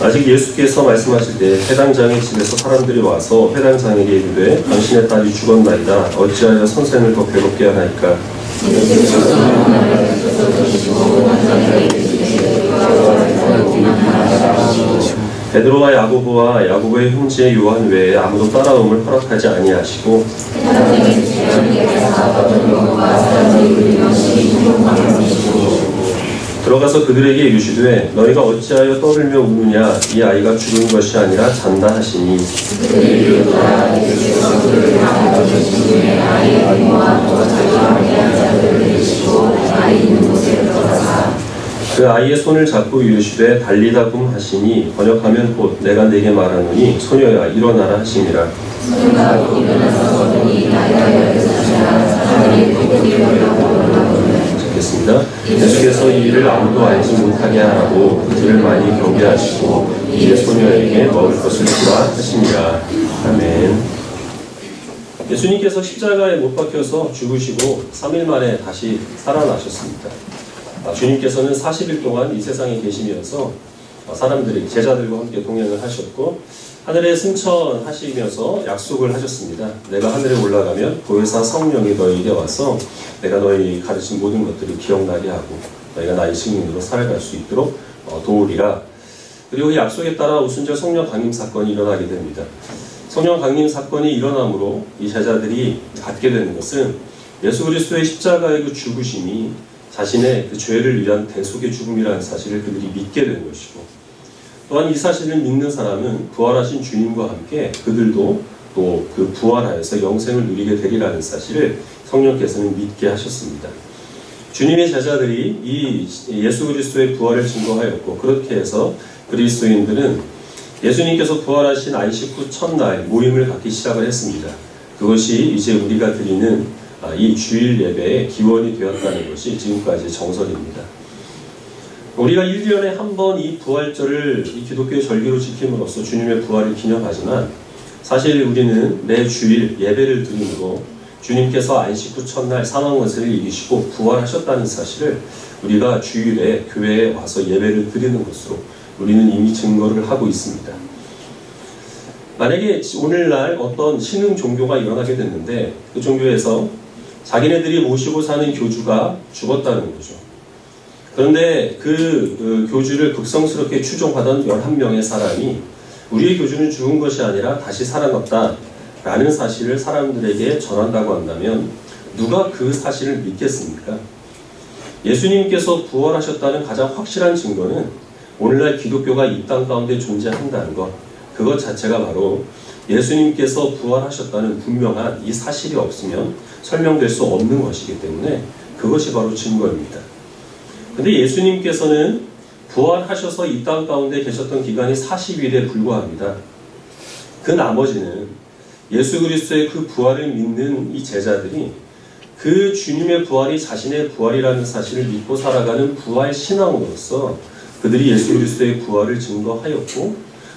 아직 예수께서 말씀하실 때 회당장의 집에서 사람들이 와서 회당장에게 이르되 당신의 딸이 죽었나이다. 어찌하여 선생을 더 괴롭게 하나이까? 베드로와 야고보와 야고보의 형제 요한 외에 아무도 따라옴을 허락하지 아니하시고 들어가서 그들에게 이르시되 너희가 어찌하여 떠들며 우느냐? 이 아이가 죽은 것이 아니라 잔다 하시니 그 아이의 손을 잡고 이르시되 달리다 cum 하시니 번역하면 곧 내가 내게 말하노니 소녀야 일어나라 하시니라. 듣겠습니다. 예수께서 이 일을 아무도 알지 못하게 하라고 그들을 많이 경계하시고 이에 소녀에게 먹을 것을 주라 하시니라. 아멘. 예수님께서 십자가에 못 박혀서 죽으시고 3일 만에 다시 살아나셨습니다. 주님께서는 40일 동안 이 세상에 계시면서 사람들이 제자들과 함께 동행을 하셨고 하늘에 승천하시면서 약속을 하셨습니다. 내가 하늘에 올라가면 보혜사 성령이 너희에게 와서 내가 너희 가르친 모든 것들을 기억나게 하고 너희가 나의 증인으로 살아갈 수 있도록 도우리라. 그리고 그 약속에 따라 오순절 성령 강림 사건이 일어나게 됩니다. 성령 강림 사건이 일어남으로 이 제자들이 갖게 되는 것은 예수 그리스도의 십자가의 그 죽으심이 자신의 그 죄를 위한 대속의 죽음이라는 사실을 그들이 믿게 되는 것이고 또한 이 사실을 믿는 사람은 부활하신 주님과 함께 그들도 또 그 부활하여서 영생을 누리게 되리라는 사실을 성령께서는 믿게 하셨습니다. 주님의 제자들이 이 예수 그리스도의 부활을 증거하였고 그렇게 해서 그리스도인들은 예수님께서 부활하신 안식 후 첫날 모임을 갖기 시작을 했습니다. 그것이 이제 우리가 드리는 이 주일 예배의 기원이 되었다는 것이 지금까지 정설입니다. 우리가 1년에 한 번 이 부활절을 이 기독교의 절기로 지킴으로써 주님의 부활을 기념하지만 사실 우리는 매 주일 예배를 드림으로 주님께서 안식 후 첫날 사망 권세를 이기시고 부활하셨다는 사실을 우리가 주일에 교회에 와서 예배를 드리는 것으로 우리는 이미 증거를 하고 있습니다. 만약에 오늘날 어떤 신흥 종교가 일어나게 됐는데 그 종교에서 자기네들이 모시고 사는 교주가 죽었다는 거죠. 그런데 그 교주를 극성스럽게 추종하던 11명의 사람이 우리의 교주는 죽은 것이 아니라 다시 살아났다 라는 사실을 사람들에게 전한다고 한다면 누가 그 사실을 믿겠습니까? 예수님께서 부활하셨다는 가장 확실한 증거는 오늘날 기독교가 이 땅 가운데 존재한다는 것, 그것 자체가 바로 예수님께서 부활하셨다는 분명한 이 사실이 없으면 설명될 수 없는 것이기 때문에 그것이 바로 증거입니다. 근데 예수님께서는 부활하셔서 이 땅 가운데 계셨던 기간이 40일에 불과합니다. 그 나머지는 예수 그리스도의 그 부활을 믿는 이 제자들이 그 주님의 부활이 자신의 부활이라는 사실을 믿고 살아가는 부활 신앙으로서 그들이 예수 그리스도의 부활을 증거하였고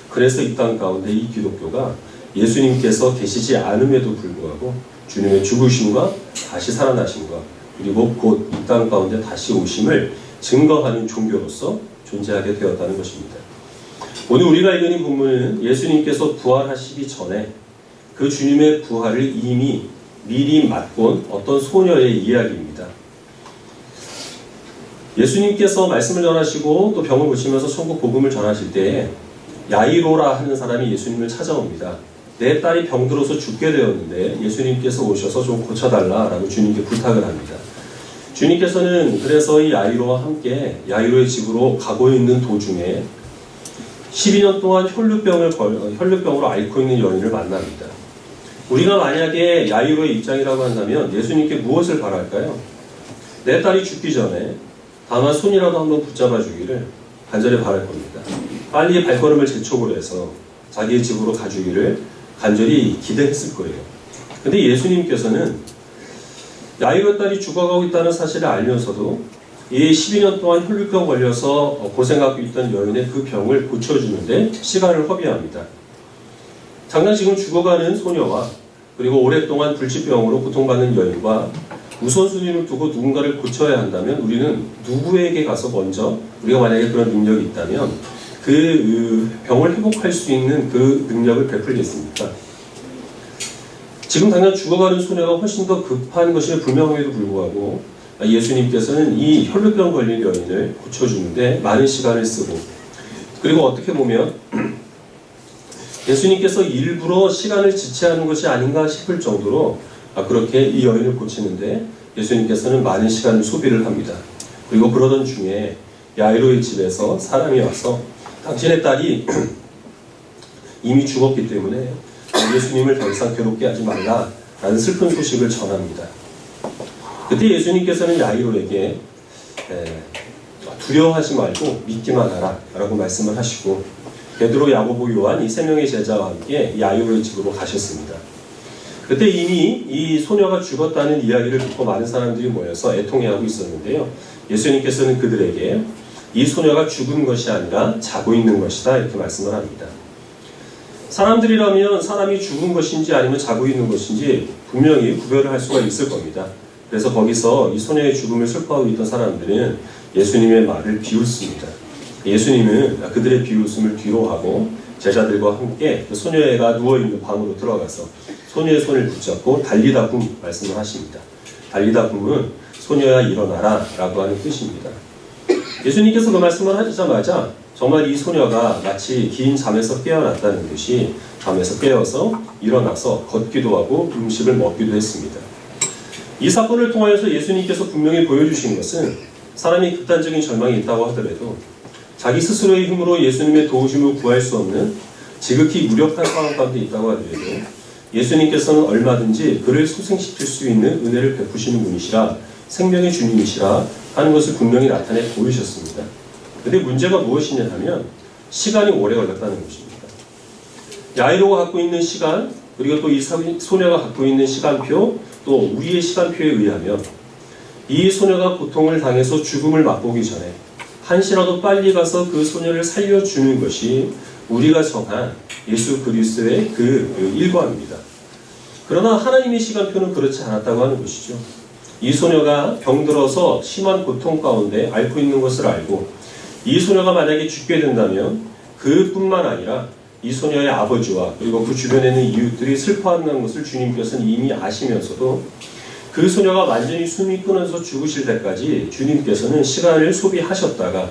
그래서 이 땅 가운데 이 기독교가 예수님께서 계시지 않음에도 불구하고 주님의 죽으심과 다시 살아나심과 그리고 곧 이 땅 가운데 다시 오심을 증거하는 종교로서 존재하게 되었다는 것입니다. 오늘 우리가 읽은 이 본문은 예수님께서 부활하시기 전에 그 주님의 부활을 이미 미리 맛본 어떤 소녀의 이야기입니다. 예수님께서 말씀을 전하시고 또 병을 고치면서 천국 복음을 전하실 때에 야이로라 하는 사람이 예수님을 찾아옵니다. 내 딸이 병들어서 죽게 되었는데 예수님께서 오셔서 좀 고쳐달라라고 주님께 부탁을 합니다. 주님께서는 그래서 이 야이로와 함께 야이로의 집으로 가고 있는 도중에 12년 동안 혈루병으로 앓고 있는 여인을 만납니다. 우리가 만약에 야이로의 입장이라고 한다면 예수님께 무엇을 바랄까요? 내 딸이 죽기 전에 다만 손이라도 한번 붙잡아 주기를 간절히 바랄 겁니다. 빨리 발걸음을 재촉을 해서 자기의 집으로 가주기를 간절히 기대했을 거예요. 근데 예수님께서는 야이로 딸이 죽어가고 있다는 사실을 알면서도 이 12년 동안 혈루병 걸려서 고생하고 있던 여인의 그 병을 고쳐주는데 시간을 허비합니다. 당장 지금 죽어가는 소녀와 그리고 오랫동안 불치병으로 고통받는 여인과 우선순위를 두고 누군가를 고쳐야 한다면 우리는 누구에게 가서 먼저 우리가 만약에 그런 능력이 있다면 그 병을 회복할 수 있는 그 능력을 베풀겠습니까? 지금 당장 죽어가는 소녀가 훨씬 더 급한 것이 분명함에도 불구하고 예수님께서는 이 혈루병 걸린 여인을 고쳐주는데 많은 시간을 쓰고, 그리고 어떻게 보면 예수님께서 일부러 시간을 지체하는 것이 아닌가 싶을 정도로 그렇게 이 여인을 고치는데 예수님께서는 많은 시간을 소비를 합니다. 그리고 그러던 중에 야이로의 집에서 사람이 와서 당신의 딸이 이미 죽었기 때문에 예수님을 더 이상 괴롭게 하지 말라라는 슬픈 소식을 전합니다. 그때 예수님께서는 야이로에게 두려워하지 말고 믿기만 하라 라고 말씀을 하시고, 베드로, 야고보, 요한 이 세 명의 제자와 함께 야이로의 집으로 가셨습니다. 그때 이미 이 소녀가 죽었다는 이야기를 듣고 많은 사람들이 모여서 애통해하고 있었는데요, 예수님께서는 그들에게 이 소녀가 죽은 것이 아니라 자고 있는 것이다 이렇게 말씀을 합니다. 사람들이라면 사람이 죽은 것인지 아니면 자고 있는 것인지 분명히 구별을 할 수가 있을 겁니다. 그래서 거기서 이 소녀의 죽음을 슬퍼하고 있던 사람들은 예수님의 말을 비웃습니다. 예수님은 그들의 비웃음을 뒤로하고 제자들과 함께 그 소녀가 누워있는 방으로 들어가서 소녀의 손을 붙잡고 달리다붐 말씀을 하십니다. 달리다붐은 소녀야 일어나라 라고 하는 뜻입니다. 예수님께서 그 말씀을 하시자마자 정말 이 소녀가 마치 긴 잠에서 깨어났다는 듯이 잠에서 깨어서 일어나서 걷기도 하고 음식을 먹기도 했습니다. 이 사건을 통하여서 예수님께서 분명히 보여주신 것은 사람이 극단적인 절망이 있다고 하더라도 자기 스스로의 힘으로 예수님의 도우심을 구할 수 없는 지극히 무력한 상황 가운데 있다고 하더라도 예수님께서는 얼마든지 그를 소생시킬 수 있는 은혜를 베푸시는 분이시라, 생명의 주님이시라 하는 것을 분명히 나타내 보이셨습니다. 그런데 문제가 무엇이냐 하면 시간이 오래 걸렸다는 것입니다. 야이로가 갖고 있는 시간, 그리고 또 이 소녀가 갖고 있는 시간표, 또 우리의 시간표에 의하면 이 소녀가 고통을 당해서 죽음을 맛보기 전에 한시라도 빨리 가서 그 소녀를 살려주는 것이 우리가 정한 예수 그리스도의 그 일과입니다. 그러나 하나님의 시간표는 그렇지 않았다고 하는 것이죠. 이 소녀가 병들어서 심한 고통 가운데 앓고 있는 것을 알고 이 소녀가 만약에 죽게 된다면 그뿐만 아니라 이 소녀의 아버지와 그리고 그 주변에 있는 이웃들이 슬퍼한다는 것을 주님께서는 이미 아시면서도 그 소녀가 완전히 숨이 끊어서 죽으실 때까지 주님께서는 시간을 소비하셨다가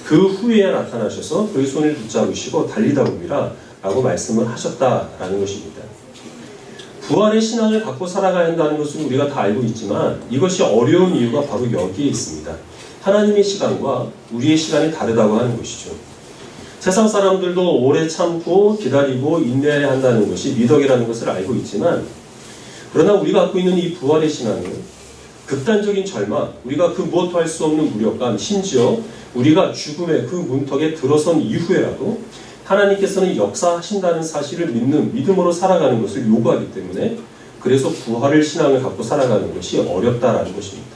그 후에 나타나셔서 그의 손을 붙잡으시고 달리다보미라 라고 말씀을 하셨다라는 것입니다. 부활의 신앙을 갖고 살아가야 한다는 것은 우리가 다 알고 있지만 이것이 어려운 이유가 바로 여기에 있습니다. 하나님의 시간과 우리의 시간이 다르다고 하는 것이죠. 세상 사람들도 오래 참고 기다리고 인내해야 한다는 것이 미덕이라는 것을 알고 있지만, 그러나 우리가 갖고 있는 이 부활의 신앙은 극단적인 절망, 우리가 그 무엇도 할 수 없는 무력감, 심지어 우리가 죽음의 그 문턱에 들어선 이후에라도 하나님께서는 역사하신다는 사실을 믿는 믿음으로 살아가는 것을 요구하기 때문에, 그래서 부활의 신앙을 갖고 살아가는 것이 어렵다라는 것입니다.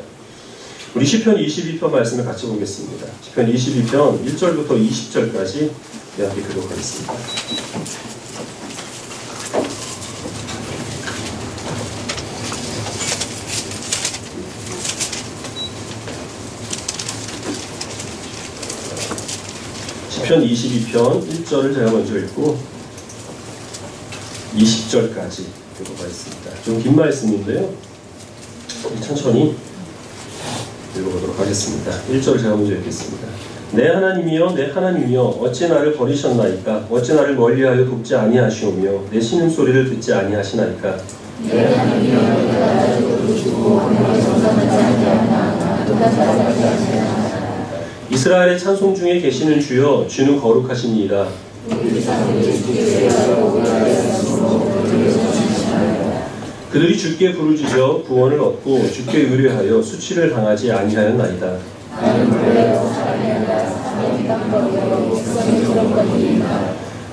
우리 시편 22편 말씀을 같이 보겠습니다. 시편 22편 1절부터 20절까지 함께 교독하겠습니다. 시편 22편 1절을 제가 먼저 읽고 20절까지 읽어보겠습니다. 좀 긴 말씀인데요, 천천히 읽어보도록 하겠습니다. 1절 제가 먼저 읽겠습니다. 내 하나님이여, 내 하나님이여, 어찌 나를 버리셨나이까? 어찌 나를 멀리하여 돕지 아니하시오며 내 신음소리를 듣지 아니하시나이까? 내 하나님이여, 내가 나를 부르시고 하나님의 정상하지 아니하나 또다시 하지 아니하나. 이스라엘의 찬송 중에 계시는 주여, 주는 거룩하시니이다. 그들이 주께 부르짖어 구원을 얻고 주께 의뢰하여 수치를 당하지 아니하였나이다.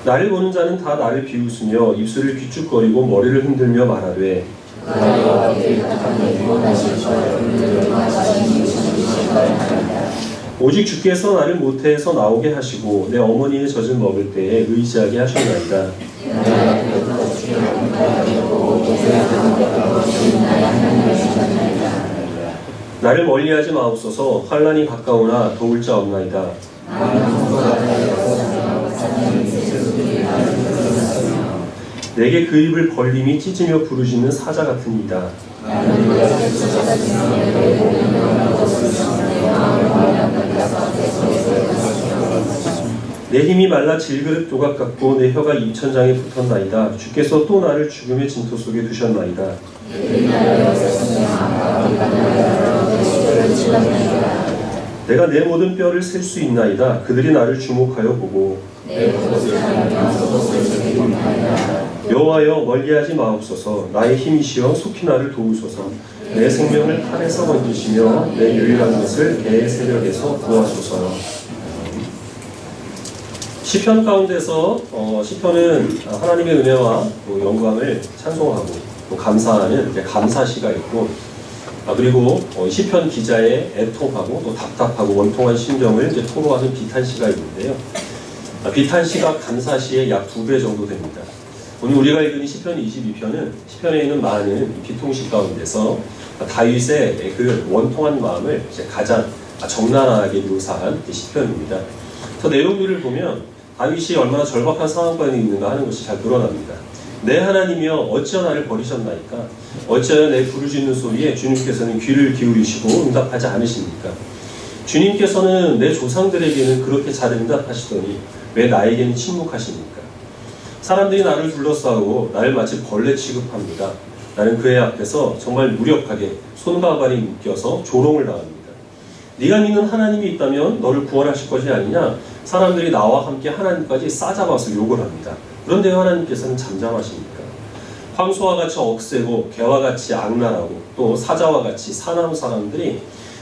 나를 보는 자는 다 나를 비웃으며 입술을 비축거리고 머리를 흔들며 말하되 오직 주께서 나를 모태에서 나오게 하시고 내 어머니의 젖을 먹을 때에 의지하게 하셨나이다. 나를 멀리하지 마옵소서. 환난이 가까우나 도울 자 없나이다. 내게 그 입을 벌림이 찢으며 부르짖는 사자 같으니이다. 내 힘이 말라 질그릇 조각 같고 내 혀가 입천장에 붙었나이다. 주께서 또 나를 죽음의 진토 속에 두셨나이다. 내가 내 모든 뼈를 셀 수 있나이다. 그들이 나를 주목하여 보고 여호와여 멀리하지 마옵소서. 나의 힘이시여 속히 나를 도우소서. 내 생명을 칼에서 건지시며 내 유일한 것을 개의 세력에서 구하소서. 시편 가운데서 시편은 하나님의 은혜와 또 영광을 찬송하고 또 감사하는 감사시가 있고 그리고 시편 기자의 애통하고 또 답답하고 원통한 심정을 토로하는 비탄시가 있는데요. 비탄시가 감사시의 약 2배 정도 됩니다. 오늘 우리가 읽은 시편 22편은 시편에 있는 많은 비통시 가운데서 다윗의 그 원통한 마음을 가장 적나라하게 묘사한 시편입니다. 그 내용들을 보면 다윗이 얼마나 절박한 상황 가운데 있는가 하는 것이 잘 드러납니다. 내 하나님이여 어찌하여 나를 버리셨나이까? 어찌하여 내 부르짖는 소리에 주님께서는 귀를 기울이시고 응답하지 않으십니까? 주님께서는 내 조상들에게는 그렇게 잘 응답하시더니 왜 나에게는 침묵하십니까? 사람들이 나를 둘러싸고 나를 마치 벌레 취급합니다. 나는 그의 앞에서 정말 무력하게 손과 발이 묶여서 조롱을 당합니다. 네가 믿는 하나님이 있다면 너를 구원하실 것이 아니냐? 사람들이 나와 함께 하나님까지 싸잡아서 욕을 합니다. 그런데 하나님께서는 잠잠하십니까? 황소와 같이 억세고 개와 같이 악랄하고 또 사자와 같이 사나운 사람들이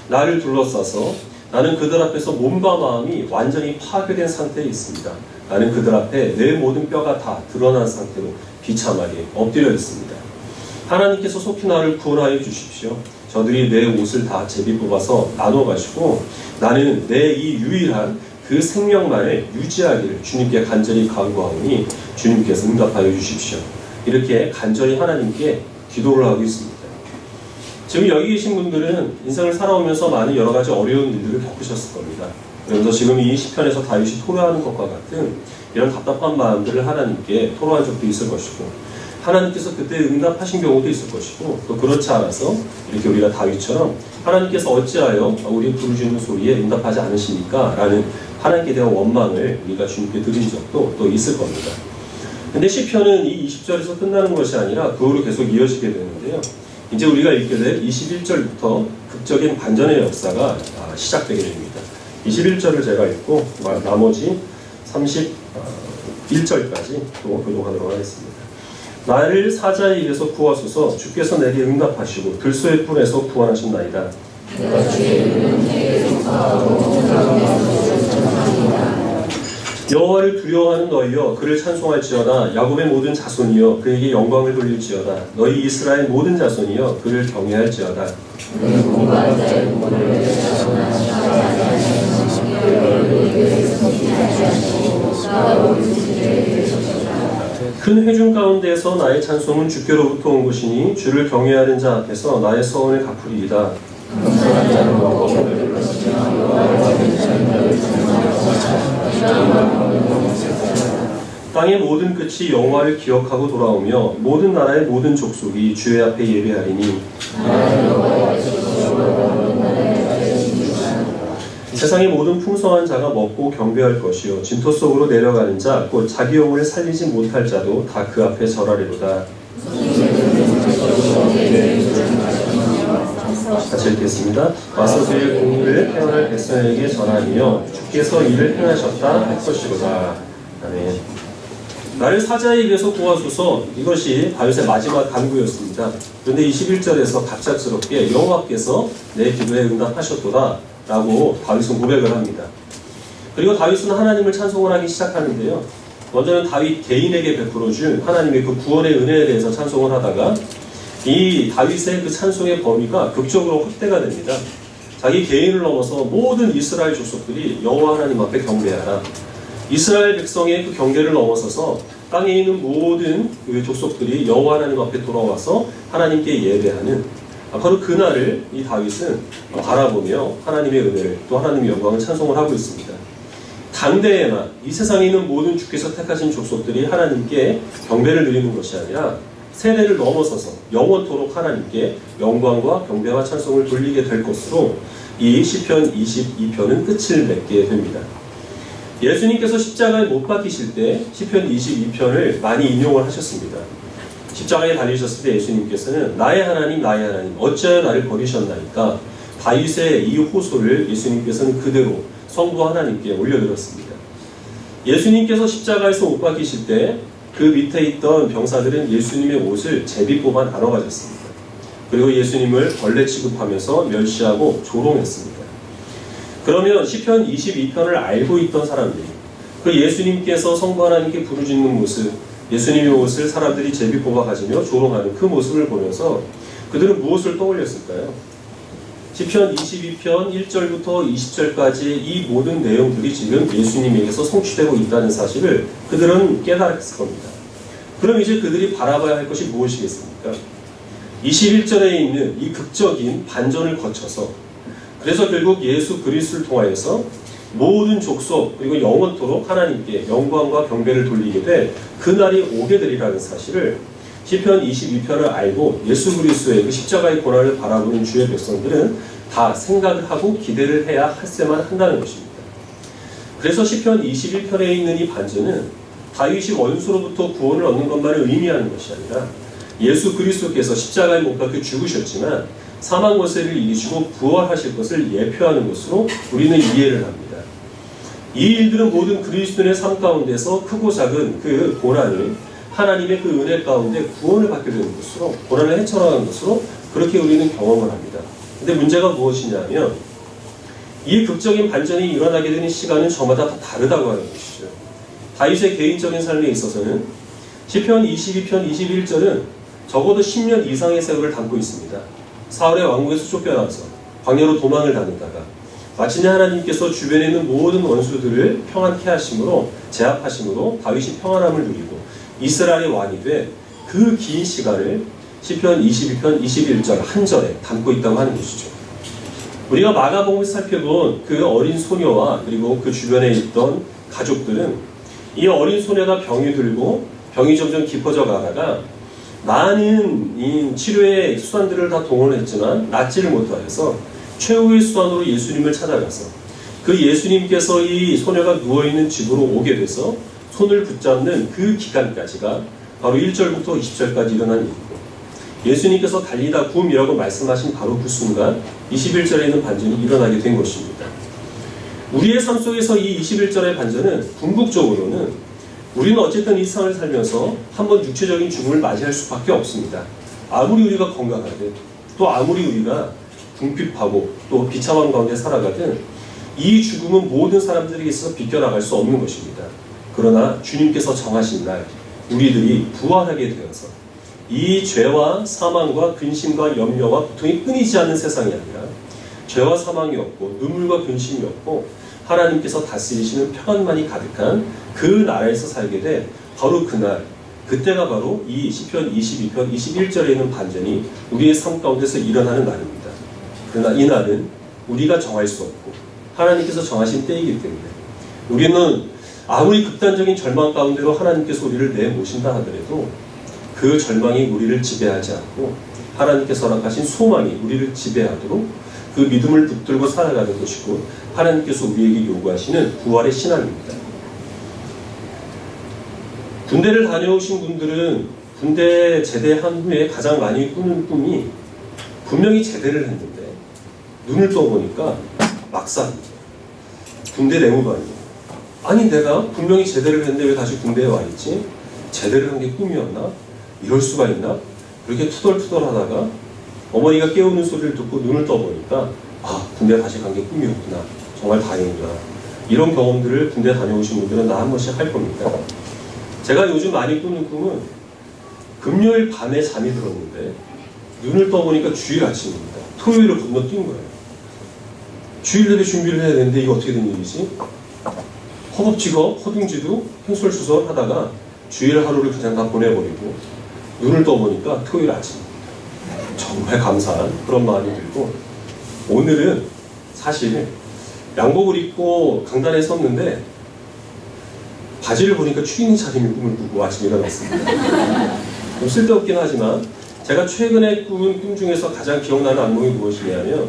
나를 둘러싸서 나는 그들 앞에서 몸과 마음이 완전히 파괴된 상태에 있습니다. 나는 그들 앞에 내 모든 뼈가 다 드러난 상태로 비참하게 엎드려 있습니다. 하나님께서 속히 나를 구원하여 주십시오. 저들이 내 옷을 다 제비 뽑아서 나눠 가시고 나는 내 이 유일한 그 생명만을 유지하기를 주님께 간절히 간구하오니 주님께서 응답하여 주십시오. 이렇게 간절히 하나님께 기도를 하고 있습니다. 지금 여기 계신 분들은 인생을 살아오면서 많은 여러 가지 어려운 일들을 겪으셨을 겁니다. 그래서 지금 이 시편에서 다윗이 토로하는 것과 같은 이런 답답한 마음들을 하나님께 토로한 적도 있을 것이고 하나님께서 그때 응답하신 경우도 있을 것이고 또 그렇지 않아서 이렇게 우리가 다윗처럼 하나님께서 어찌하여 우리 부르짖는 소리에 응답하지 않으십니까? 라는 하나님께 대한 원망을 우리가 주님께 드린 적도 또 있을 겁니다. 근데 시편은 이 20절에서 끝나는 것이 아니라 그 후로 계속 이어지게 되는데요. 이제 우리가 읽게 될 21절부터 극적인 반전의 역사가 시작되게 됩니다. 21절을 제가 읽고 나머지 31절까지 또 교독하도록 하겠습니다. 나를 사자의 입에서 구하소서. 주께서 내게 응답하시고 들소의 뿔에서 구원하신나이다. 여호와를 두려워하는 너희여 그를 찬송할지어다. 야곱의 모든 자손이여 그에게 영광을 돌릴지어다. 너희 이스라엘 모든 자손이여 그를 경외할지어다. 큰 회중 가운데에서 나의 찬송은 주께로부터 온 것이니 주를 경외하는 자 앞에서 나의 서원을 갚으리이다. 땅의 모든 끝이 여호와를 기억하고 돌아오며 모든 나라의 모든 족속이 주의 앞에 예배하리니 세상의 모든 풍성한 자가 먹고 경배할 것이요 진토 속으로 내려가는 자 곧 자기 영혼을 살리지 못할 자도 다 그 앞에 절하리로다. 같이 읽겠습니다. 와서 그의 공의를 행할 백성에게 전하며 주께서 이를 행하셨다 할 것이로다. 아멘. 나를 사자의 입에서 구하소서. 이것이 다윗의 마지막 간구였습니다. 그런데 21절에서 갑작스럽게 여호와께서 내 기도에 응답하셨도다 라고 다윗은 고백을 합니다. 그리고 다윗은 하나님을 찬송을 하기 시작하는데요. 먼저는 다윗 개인에게 베풀어준 하나님의 그 구원의 은혜에 대해서 찬송을 하다가 이 다윗의 그 찬송의 범위가 극적으로 확대가 됩니다. 자기 개인을 넘어서 모든 이스라엘 족속들이 여호와 하나님 앞에 경배하라. 이스라엘 백성의 그 경계를 넘어서서 땅에 있는 모든 그 족속들이 여호와 하나님 앞에 돌아와서 하나님께 예배하는 바로 그날을 이 다윗은 바라보며 하나님의 은혜를 또 하나님의 영광을 찬송을 하고 있습니다. 당대에나 이 세상에 있는 모든 주께서 택하신 족속들이 하나님께 경배를 드리는 것이 아니라 세대를 넘어서서 영원토록 하나님께 영광과 경배와 찬송을 돌리게 될 것으로 이 시편 22편은 끝을 맺게 됩니다. 예수님께서 십자가에 못 박히실 때 시편 22편을 많이 인용을 하셨습니다. 십자가에 달리셨을 때 예수님께서는 나의 하나님 어찌하여 나를 버리셨나이까 다윗의 이 호소를 예수님께서는 그대로 성부 하나님께 올려드렸습니다. 예수님께서 십자가에서 못 박히실 때 그 밑에 있던 병사들은 예수님의 옷을 제비 뽑아 나눠 가졌습니다. 그리고 예수님을 벌레 취급하면서 멸시하고 조롱했습니다. 그러면 시편 22편을 알고 있던 사람들이 그 예수님께서 성부 하나님께 부르짖는 모습, 예수님의 옷을 사람들이 제비 뽑아 가지며 조롱하는 그 모습을 보면서 그들은 무엇을 떠올렸을까요? 시편 22편 1절부터 20절까지 이 모든 내용들이 지금 예수님에게서 성취되고 있다는 사실을 그들은 깨달았을 겁니다. 그럼 이제 그들이 바라봐야 할 것이 무엇이겠습니까? 21절에 있는 이 극적인 반전을 거쳐서 그래서 결국 예수 그리스도를 통하여서 모든 족속 그리고 영원토록 하나님께 영광과 경배를 돌리게 될 그날이 오게 되리라는 사실을 시편 22편을 알고 예수 그리스도의 그 십자가의 고난을 바라보는 주의 백성들은 다 생각을 하고 기대를 해야 할세만 한다는 것입니다. 그래서 시편 21편에 있는 이 반전은 다윗이 원수로부터 구원을 얻는 것만을 의미하는 것이 아니라 예수 그리스도께서 십자가에 못 박혀 죽으셨지만 사망 권세를 이기시고 부활하실 것을 예표하는 것으로 우리는 이해를 합니다. 이 일들은 모든 그리스도인의 삶 가운데서 크고 작은 그 고난을 하나님의 그 은혜 가운데 구원을 받게 되는 것으로 고난을 헤쳐나가는 것으로 그렇게 우리는 경험을 합니다. 근데 문제가 무엇이냐면 이 극적인 반전이 일어나게 되는 시간은 저마다 다 다르다고 하는 것이죠. 다윗의 개인적인 삶에 있어서는 시편 22편 21절은 적어도 10년 이상의 세월을 담고 있습니다. 사울의 왕국에서 쫓겨나서 광야로 도망을 다니다가 마침내 하나님께서 주변에 있는 모든 원수들을 평안케 하심으로 제압하심으로 다윗이 평안함을 누리고 이스라엘의 왕이 돼 그 긴 시간을 시편 22편 21절 한 절에 담고 있다고 하는 것이죠. 우리가 마가복음을 살펴본 그 어린 소녀와 그리고 그 주변에 있던 가족들은 이 어린 소녀가 병이 들고 병이 점점 깊어져 가다가 많은 이 치료의 수단들을 다 동원했지만 낫지를 못하여서 최후의 수단으로 예수님을 찾아가서 그 예수님께서 이 소녀가 누워있는 집으로 오게 돼서 손을 붙잡는 그 기간까지가 바로 1절부터 20절까지 일어난 일이고 예수님께서 달리다 굼이라고 말씀하신 바로 그 순간 21절에 있는 반전이 일어나게 된 것입니다. 우리의 삶 속에서 이 21절의 반전은 궁극적으로는 우리는 어쨌든 이 세상을 살면서 한번 육체적인 죽음을 맞이할 수밖에 없습니다. 아무리 우리가 건강하든 또 아무리 우리가 궁핍하고 또 비참한 가운데 살아가든 이 죽음은 모든 사람들에게 있어서 비껴나갈 수 없는 것입니다. 그러나 주님께서 정하신 날 우리들이 부활하게 되어서 이 죄와 사망과 근심과 염려와 고통이 끊이지 않는 세상이 아니라 죄와 사망이 없고 눈물과 근심이 없고 하나님께서 다스리시는 평안만이 가득한 그 나라에서 살게 돼 바로 그날 그때가 바로 이 시편 22편 21절에 있는 반전이 우리의 삶 가운데서 일어나는 날입니다. 그러나 이 날은 우리가 정할 수 없고 하나님께서 정하신 때이기 때문에 우리는 아무리 극단적인 절망 가운데로 하나님께서 우리를 내모신다 하더라도 그 절망이 우리를 지배하지 않고 하나님께서 허락하신 소망이 우리를 지배하도록 그 믿음을 붙들고 살아가는 것이고 하나님께서 우리에게 요구하시는 부활의 신앙입니다. 군대를 다녀오신 분들은 군대 제대한 후에 가장 많이 꾸는 꿈이 분명히 제대를 했는데 눈을 떠보니까 막상입니다. 군대 내무반이에요. 아니 내가 분명히 제대를 했는데 왜 다시 군대에 와 있지? 제대를 한 게 꿈이었나? 이럴 수가 있나? 이렇게 투덜투덜 하다가 어머니가 깨우는 소리를 듣고 눈을 떠보니까 아 군대 다시 간 게 꿈이었구나. 정말 다행이구나. 이런 경험들을 군대 다녀오신 분들은 다 한 번씩 할 겁니다. 제가 요즘 많이 꾸는 꿈은 금요일 밤에 잠이 들었는데 눈을 떠보니까 주일 아침입니다. 토요일을 건너뛴 거예요. 주일 내내 준비를 해야 되는데 이거 어떻게 된 일이지? 허겁지겁 허둥지둥 횡설수설 하다가 주일 하루를 그냥 다 보내버리고 눈을 떠보니까 토요일 아침입니다. 정말 감사한 그런 마음이 들고 오늘은 사실 양복을 입고 강단에 섰는데 바지를 보니까 추리닝 차림의 꿈을 꾸고 아침에 일어났습니다. 좀 쓸데없긴 하지만 제가 최근에 꾸은 꿈 중에서 가장 기억나는 악몽이 무엇이냐면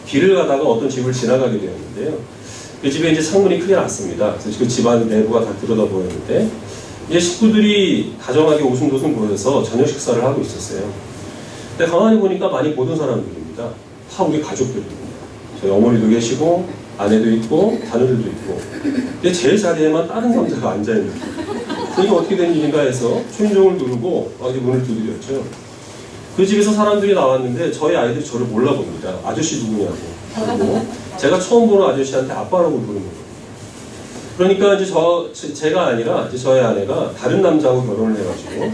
길을 가다가 어떤 집을 지나가게 되었는데요. 그 집에 이제 창문이 크게 났습니다. 그래서 그 집안 내부가 다 들여다 보였는데 이제 식구들이 다정하게 오순도순 모여서 저녁 식사를 하고 있었어요. 근데 가만히 보니까 많이 보던 사람들입니다. 다 우리 가족들입니다. 저희 어머니도 계시고 아내도 있고 자녀들도 있고 근데 제 자리에만 다른 남자가 앉아있는 거예요. 이게 어떻게 된 일인가 해서 초인종을 누르고 이제 문을 두드렸죠. 그 집에서 사람들이 나왔는데 저희 아이들이 저를 몰라봅니다. 아저씨 누구냐고. 그리고 제가 처음 보는 아저씨한테 아빠라고 부르는 거예요. 그러니까 이제 제가 아니라 이제 저희 아내가 다른 남자하고 결혼을 해가지고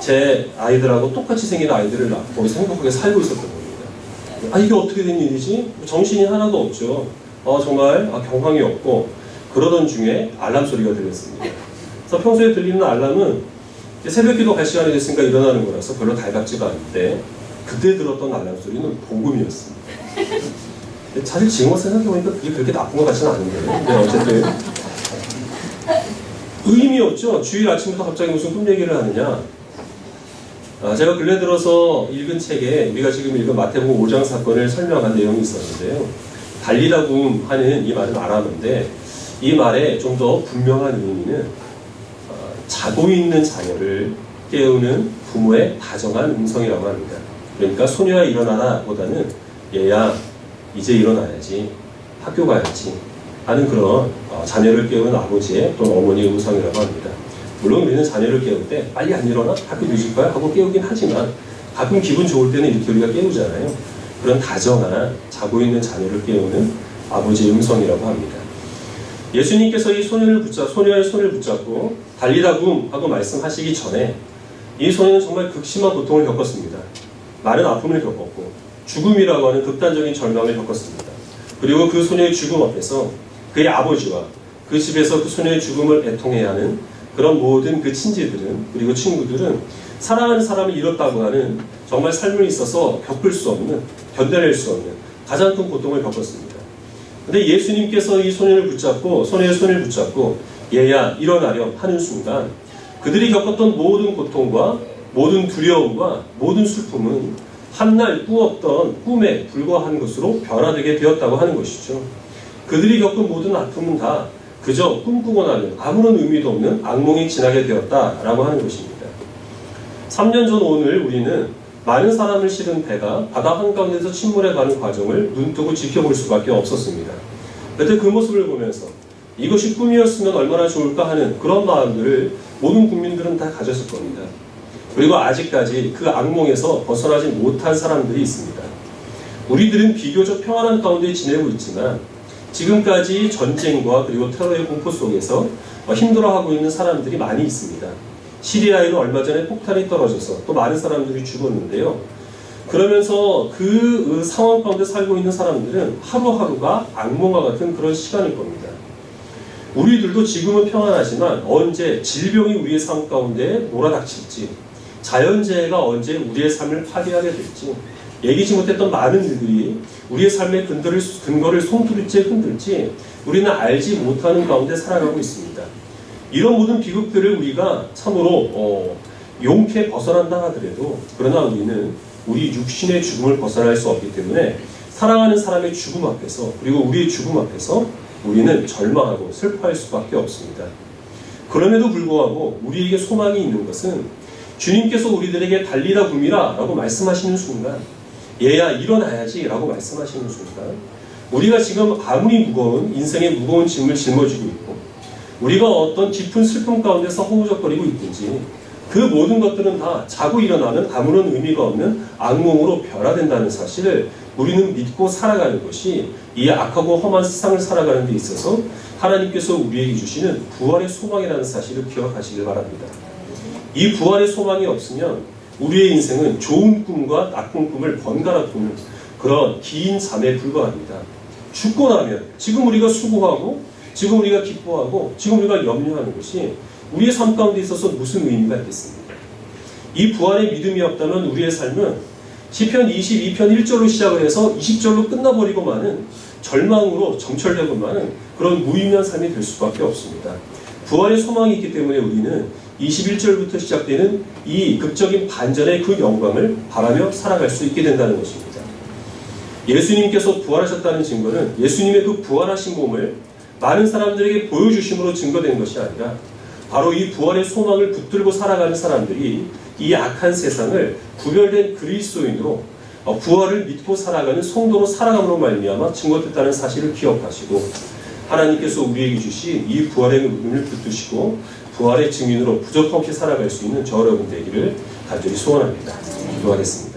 제 아이들하고 똑같이 생긴 아이들을 낳고 거기서 행복하게 살고 있었던 겁니다. 이게 어떻게 된 일이지? 정신이 하나도 없죠. 정말 경황이 없고 그러던 중에 알람 소리가 들렸습니다. 그래서 평소에 들리는 알람은 새벽기도 갈 시간이 됐으니까 일어나는 거라서 별로 달갑지가 않은데 그때 들었던 알람 소리는 복음이었습니다. 사실 지금 와서 생각해보니까 그게 그렇게 나쁜 것 같지는 않은데 근데 어쨌든 의미 없죠. 주일 아침부터 갑자기 무슨 꿈 얘기를 하느냐. 제가 근래 들어서 읽은 책에 우리가 지금 읽은 마태복음 5장 사건을 설명한 내용이 있었는데요. 달리다굼 하는 이 말은 아람어인데 이 말에 좀 더 분명한 의미는 자고 있는 자녀를 깨우는 부모의 다정한 음성이라고 합니다. 그러니까 소녀야 일어나라 보다는 얘야 이제 일어나야지 학교 가야지 하는 그런 자녀를 깨우는 아버지의 또는 어머니의 음성이라고 합니다. 물론 우리는 자녀를 깨울 때 빨리 안 일어나? 학교 늦을 거야? 하고 깨우긴 하지만 가끔 기분 좋을 때는 이렇게 우리가 깨우잖아요. 그런 다정한 자고 있는 자녀를 깨우는 아버지의 음성이라고 합니다. 예수님께서 이 소녀의 손을 붙잡고 달리다굼 하고 말씀하시기 전에 이 소녀는 정말 극심한 고통을 겪었습니다. 많은 아픔을 겪었고 죽음이라고 하는 극단적인 절망을 겪었습니다. 그리고 그 소녀의 죽음 앞에서 그의 아버지와 그 집에서 그 소녀의 죽음을 애통해야 하는 그런 모든 그 친지들은 그리고 친구들은 사랑하는 사람을 잃었다고 하는 정말 삶에 있어서 겪을 수 없는 견뎌낼 수 없는 가장 큰 고통을 겪었습니다. 근데 예수님께서 이 소녀의 손을 붙잡고 얘야 일어나렴 하는 순간 그들이 겪었던 모든 고통과 모든 두려움과 모든 슬픔은 한날 꾸었던 꿈에 불과한 것으로 변화되게 되었다고 하는 것이죠. 그들이 겪은 모든 아픔은 다 그저 꿈꾸고 나면 아무런 의미도 없는 악몽이 지나게 되었다라고 하는 것입니다. 3년 전 오늘 우리는 많은 사람을 실은 배가 바다 한가운데서 침몰해 가는 과정을 눈뜨고 지켜볼 수밖에 없었습니다. 그때 그 모습을 보면서 이것이 꿈이었으면 얼마나 좋을까 하는 그런 마음들을 모든 국민들은 다 가졌을 겁니다. 그리고 아직까지 그 악몽에서 벗어나지 못한 사람들이 있습니다. 우리들은 비교적 평안한 가운데 지내고 있지만 지금까지 전쟁과 그리고 테러의 공포 속에서 힘들어하고 있는 사람들이 많이 있습니다. 시리아에는 얼마 전에 폭탄이 떨어져서 또 많은 사람들이 죽었는데요. 그러면서 그 상황 가운데 살고 있는 사람들은 하루하루가 악몽과 같은 그런 시간일 겁니다. 우리들도 지금은 평안하지만 언제 질병이 우리의 삶 가운데 몰아닥칠지, 자연재해가 언제 우리의 삶을 파괴하게 될지, 예기치 못했던 많은 일들이 우리의 삶의 근거를 송두리째 흔들지 우리는 알지 못하는 가운데 살아가고 있습니다. 이런 모든 비극들을 우리가 참으로 용케 벗어난다 하더라도 그러나 우리는 우리 육신의 죽음을 벗어날 수 없기 때문에 사랑하는 사람의 죽음 앞에서 그리고 우리의 죽음 앞에서 우리는 절망하고 슬퍼할 수밖에 없습니다. 그럼에도 불구하고 우리에게 소망이 있는 것은 주님께서 우리들에게 달리다굼이라 라고 말씀하시는 순간 얘야 일어나야지 라고 말씀하시는 순간 우리가 지금 아무리 무거운 인생의 무거운 짐을 짊어지고 있고 우리가 어떤 깊은 슬픔 가운데서 허우적거리고 있든지 그 모든 것들은 다 자고 일어나면 아무런 의미가 없는 악몽으로 변화된다는 사실을 우리는 믿고 살아가는 것이 이 악하고 험한 세상을 살아가는 데 있어서 하나님께서 우리에게 주시는 부활의 소망이라는 사실을 기억하시길 바랍니다. 이 부활의 소망이 없으면 우리의 인생은 좋은 꿈과 나쁜 꿈을 번갈아 보는 그런 긴 잠에 불과합니다. 죽고 나면 지금 우리가 수고하고 지금 우리가 기뻐하고 지금 우리가 염려하는 것이 우리의 삶 가운데 있어서 무슨 의미가 있겠습니까? 이 부활의 믿음이 없다면 우리의 삶은 시편 22편 1절로 시작을 해서 20절로 끝나버리고 마는 절망으로 점철되고 마는 그런 무의미한 삶이 될 수밖에 없습니다. 부활의 소망이 있기 때문에 우리는 21절부터 시작되는 이 극적인 반전의 그 영광을 바라며 살아갈 수 있게 된다는 것입니다. 예수님께서 부활하셨다는 증거는 예수님의 그 부활하신 몸을 많은 사람들에게 보여주심으로 증거된 것이 아니라 바로 이 부활의 소망을 붙들고 살아가는 사람들이 이 악한 세상을 구별된 그리스도인으로 부활을 믿고 살아가는 성도로 살아감으로 말미암아 증거됐다는 사실을 기억하시고 하나님께서 우리에게 주신 이 부활의 의미를 붙드시고 부활의 증인으로 부족함 없이 살아갈 수 있는 저 여러분 되기를 간절히 소원합니다. 기도하겠습니다.